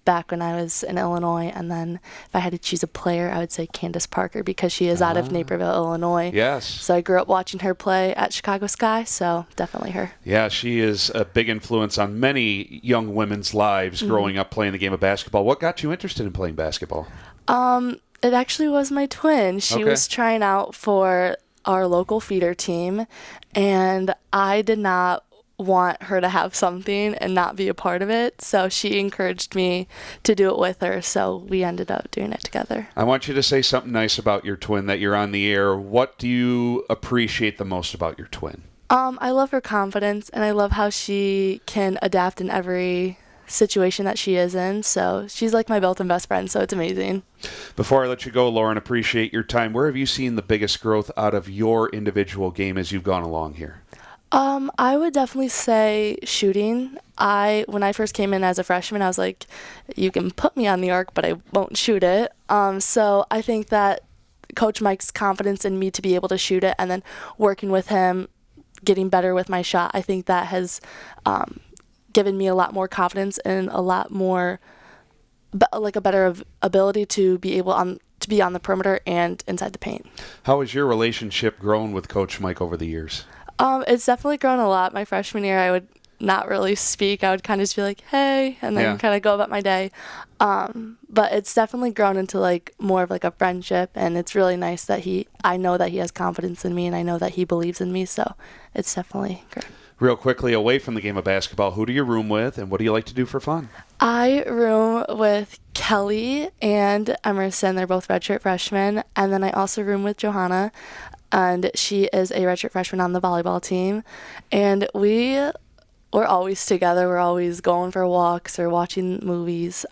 back when I was in Illinois. And then if I had to choose a player, I would say Candace Parker because she is out of Naperville, Illinois. Yes. So I grew up watching her play at Chicago Sky, so definitely her. Yeah, she is a big influence on many young women's lives growing up playing the game of basketball. What got you interested in playing basketball? It actually was my twin. She Okay. was trying out for our local feeder team, and I did not want her to have something and not be a part of it, so she encouraged me to do it with her, so we ended up doing it together. I want you to say something nice about your twin that you're on the air. What do you appreciate the most about your twin? I love her confidence, and I love how she can adapt in every situation that she is in, so she's like my built-in best friend, so it's amazing. Before I let you go, Lauren, appreciate your time. Where have you seen the biggest growth out of your individual game as you've gone along here? I would definitely say shooting. When I first came in as a freshman, I was like, you can put me on the arc, but I won't shoot it. So I think that Coach Mike's confidence in me to be able to shoot it and then working with him, getting better with my shot, I think that has given me a lot more confidence and a lot more like a better ability to be able to be on the perimeter and inside the paint. How has your relationship grown with Coach Mike over the years? It's definitely grown a lot. My freshman year, I would not really speak. I would kind of just be like, hey, and then Yeah. kind of go about my day. But it's definitely grown into like more of like a friendship, and it's really nice that I know that he has confidence in me, and I know that he believes in me, so it's definitely great. Real quickly, away from the game of basketball, who do you room with, and what do you like to do for fun? I room with Kelly and Emerson. They're both redshirt freshmen. And then I also room with Johanna, and she is a redshirt freshman on the volleyball team. And we're always together. We're always going for walks or watching movies.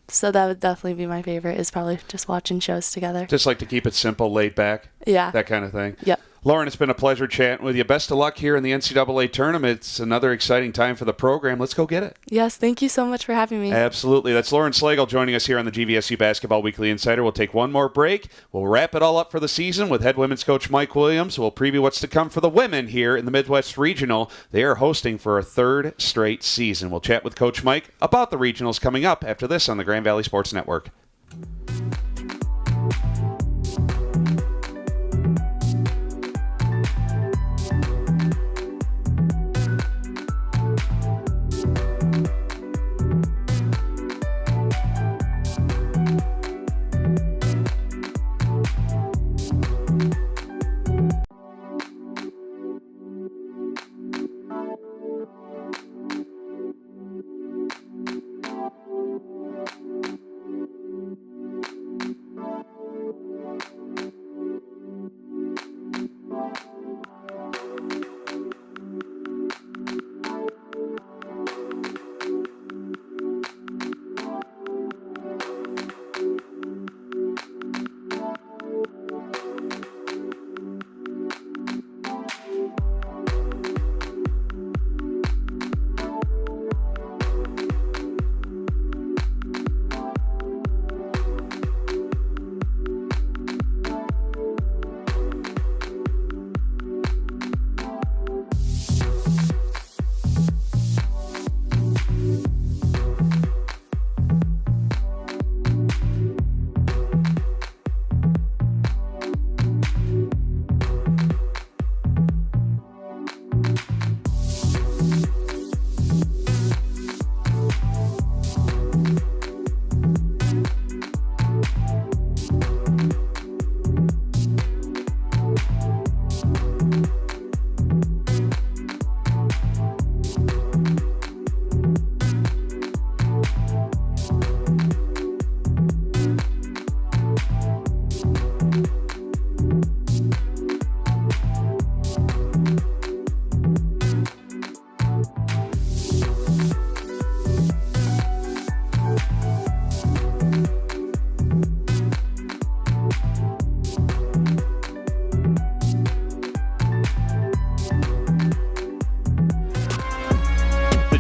So that would definitely be my favorite, is probably just watching shows together. Just like to keep it simple, laid back, Yeah. that kind of thing. Yep. Lauren, it's been a pleasure chatting with you. Best of luck here in the NCAA tournament. It's another exciting time for the program. Let's go get it. Yes, thank you so much for having me. Absolutely. That's Lauren Slagle joining us here on the GVSU Basketball Weekly Insider. We'll take one more break. We'll wrap it all up for the season with head women's coach Mike Williams. We'll preview what's to come for the women here in the Midwest Regional. They are hosting for a third straight season. We'll chat with Coach Mike about the regionals coming up after this on the Grand Valley Sports Network.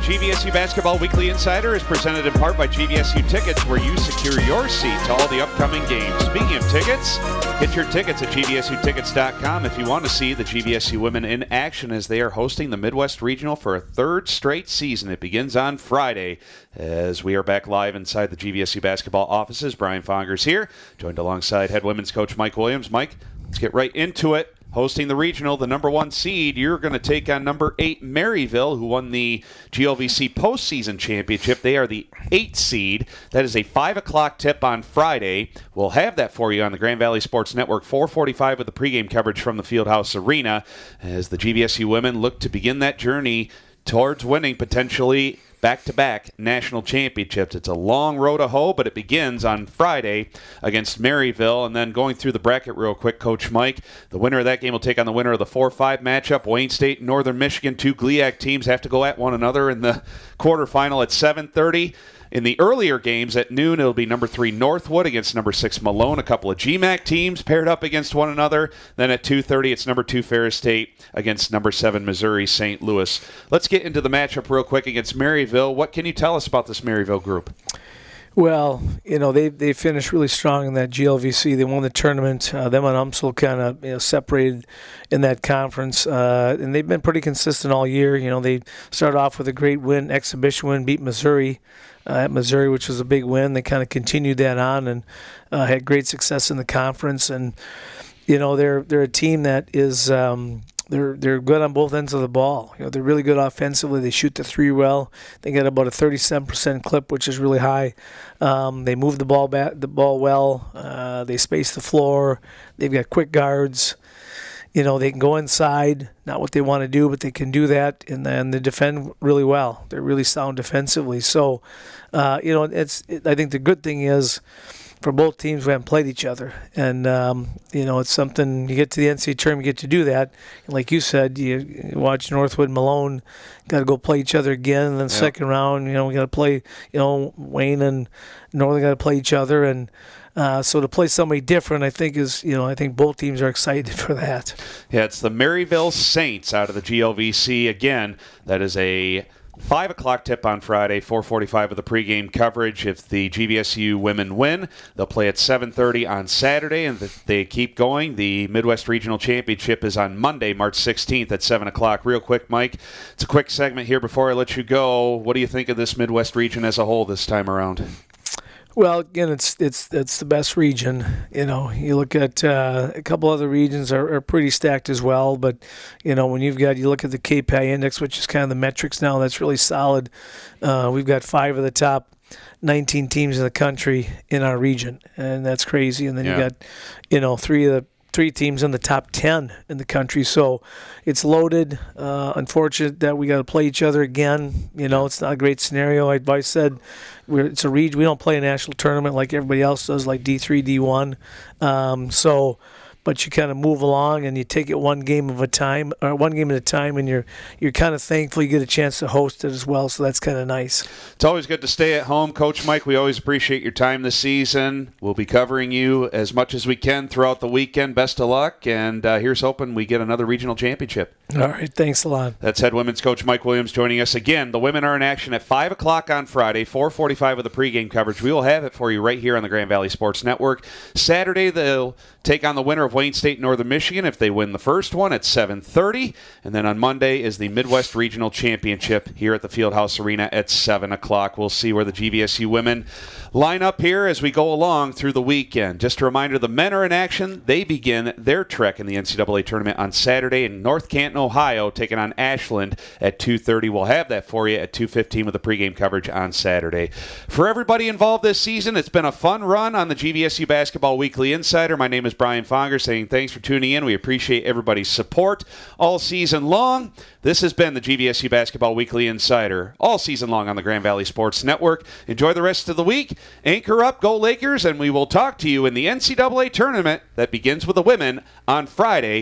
GVSU Basketball Weekly Insider is presented in part by GVSU Tickets, where you secure your seat to all the upcoming games. Speaking of tickets, get your tickets at GVSUtickets.com if you want to see the GVSU women in action as they are hosting the Midwest Regional for a third straight season. It begins on Friday as we are back live inside the GVSU basketball offices. Brian Fongers here, joined alongside head women's coach Mike Williams. Mike, let's get right into it. Hosting the regional, the number 1 seed, you're going to take on number 8 Maryville, who won the GLVC postseason championship. They are the 8th seed. That is a 5 o'clock tip on Friday. We'll have that for you on the Grand Valley Sports Network, 4:45 with the pregame coverage from the Fieldhouse Arena, as the GVSU women look to begin that journey towards winning potentially back-to-back national championships. It's a long road to hoe, but it begins on Friday against Maryville. And then going through the bracket real quick, Coach Mike, the winner of that game will take on the winner of the 4-5 matchup. Wayne State and Northern Michigan, 2 GLIAC teams, have to go at one another in the quarterfinal at 7:30. In the earlier games at noon, it'll be number 3 Northwood against number 6 Malone. A couple of GMAC teams paired up against one another. Then at 2:30, it's number 2 Ferris State against number 7 Missouri St. Louis. Let's get into the matchup real quick against Maryville. What can you tell us about this Maryville group? Well, they finished really strong in that GLVC. They won the tournament. Them and UMSL kind of separated in that conference, and they've been pretty consistent all year. They started off with a great win, exhibition win, beat Missouri at Missouri, which was a big win. They kind of continued that on and had great success in the conference. And they're a team that is they're good on both ends of the ball. They're really good offensively. They shoot the three well. They get about a 37% clip, which is really high. They move the ball well. They space the floor. They've got quick guards. They can go inside, not what they want to do, but they can do that, and then they defend really well. They're really sound defensively. So, I think the good thing is, for both teams, we haven't played each other, and it's something. You get to the NCAA tournament, you get to do that. And like you said, you watch Northwood, Malone, got to go play each other again. And then second round, we got to play. Wayne and Northern got to play each other, and so to play somebody different, I think I think both teams are excited for that. Yeah, it's the Maryville Saints out of the GLVC again. That is a 5 o'clock tip on Friday, 4:45 of the pregame coverage. If the GVSU women win, they'll play at 7:30 on Saturday, and if they keep going, the Midwest Regional Championship is on Monday, March 16th at 7 o'clock. Real quick, Mike, it's a quick segment here before I let you go. What do you think of this Midwest region as a whole this time around? Well, again, it's the best region. You look at a couple other regions are pretty stacked as well. But when you look at the KPI index, which is kind of the metrics now, that's really solid. We've got 5 of the top 19 teams in the country in our region, and that's crazy. And then you got 3 teams in the top 10 in the country. So it's loaded. Unfortunate that we got to play each other again. It's not a great scenario. Like I said, it's a region. We don't play a national tournament like everybody else does, like D3, D1. But you kind of move along and you take it one game at a time, and you're kind of thankful you get a chance to host it as well. So that's kind of nice. It's always good to stay at home, Coach Mike. We always appreciate your time this season. We'll be covering you as much as we can throughout the weekend. Best of luck, and here's hoping we get another regional championship. All right, thanks a lot. That's head women's coach Mike Williams joining us again. The women are in action at 5 o'clock on Friday, 4:45 of the pregame coverage. We will have it for you right here on the Grand Valley Sports Network. Saturday, they'll take on the winner of Wayne State, Northern Michigan, if they win the first one at 7:30. And then on Monday is the Midwest Regional Championship here at the Fieldhouse Arena at 7 o'clock. We'll see where the GVSU women line up here as we go along through the weekend. Just a reminder, the men are in action. They begin their trek in the NCAA tournament on Saturday in North Canton, Ohio, taking on Ashland at 2:30. We'll have that for you at 2:15 with the pregame coverage on Saturday. For everybody involved this season, it's been a fun run on the GVSU Basketball Weekly Insider. My name is Brian Fongers, saying thanks for tuning in. We appreciate everybody's support all season long. This has been the GVSU Basketball Weekly Insider all season long on the Grand Valley Sports Network. Enjoy the rest of the week. Anchor up, go Lakers, and we will talk to you in the NCAA tournament that begins with the women on Friday,